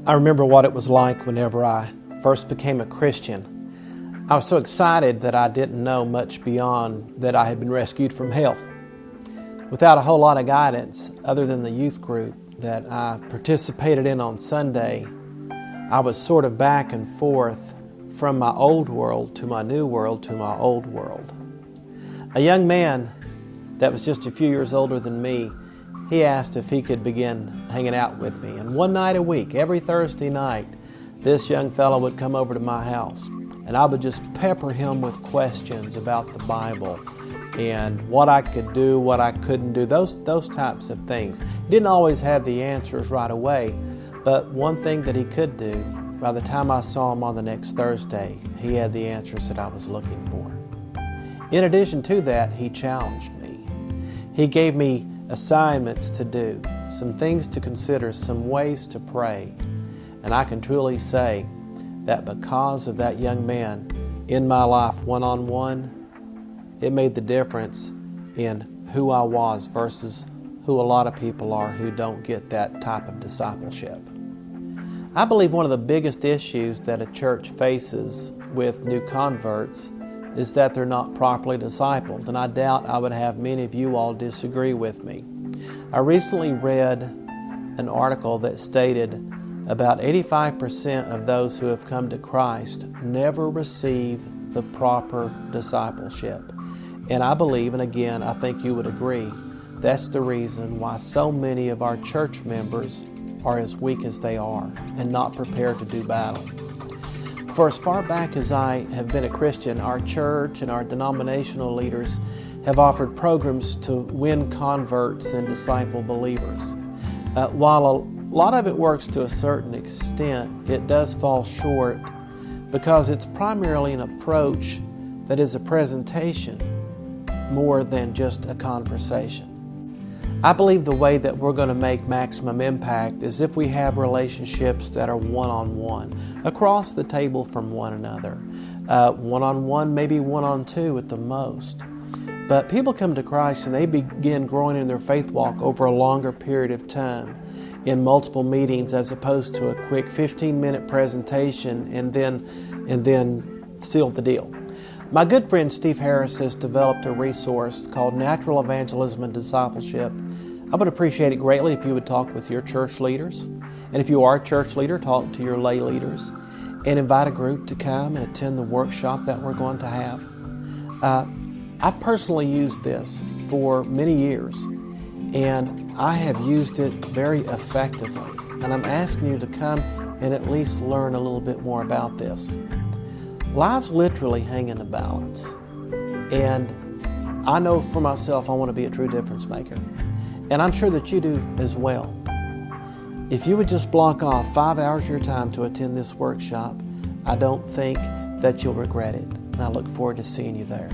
I remember what it was like whenever I first became a Christian. I was so excited that I didn't know much beyond that I had been rescued from hell. Without a whole lot of guidance, other than the youth group that I participated in on Sunday, I was sort of back and forth from my old world to my new world to my old world. A young man that was just a few years older than me, he asked if he could begin hanging out with me. And one night a week, every Thursday night, this young fellow would come over to my house, and I would just pepper him with questions about the Bible and what I could do, what I couldn't do, those types of things. He didn't always have the answers right away, but one thing that he could do, by the time I saw him on the next Thursday, he had the answers that I was looking for. In addition to that, he challenged me. He gave me assignments to do, some things to consider, some ways to pray. And I can truly say that because of that young man in my life one-on-one, it made the difference in who I was versus who a lot of people are who don't get that type of discipleship. I believe one of the biggest issues that a church faces with new converts is that they're not properly discipled, and I doubt I would have many of you all disagree with me. I recently read an article that stated about 85% of those who have come to Christ never receive the proper discipleship. And I believe, and again, I think you would agree, that's the reason why so many of our church members are as weak as they are and not prepared to do battle. For as far back as I have been a Christian, our church and our denominational leaders have offered programs to win converts and disciple believers. While a lot of it works to a certain extent, it does fall short because it's primarily an approach that is a presentation more than just a conversation. I believe the way that we're going to make maximum impact is if we have relationships that are one-on-one, across the table from one another. One-on-one, maybe one-on-two at the most. But people come to Christ and they begin growing in their faith walk over a longer period of time in multiple meetings as opposed to a quick 15-minute presentation and then seal the deal. My good friend Steve Harris has developed a resource called Natural Evangelism and Discipleship. I would appreciate it greatly if you would talk with your church leaders. And if you are a church leader, talk to your lay leaders and invite a group to come and attend the workshop that we're going to have. I've personally used this for many years, and I have used it very effectively. And I'm asking you to come and at least learn a little bit more about this. Lives literally hang in the balance. And I know for myself I want to be a true difference maker. And I'm sure that you do as well. If you would just block off 5 hours of your time to attend this workshop, I don't think that you'll regret it. And I look forward to seeing you there.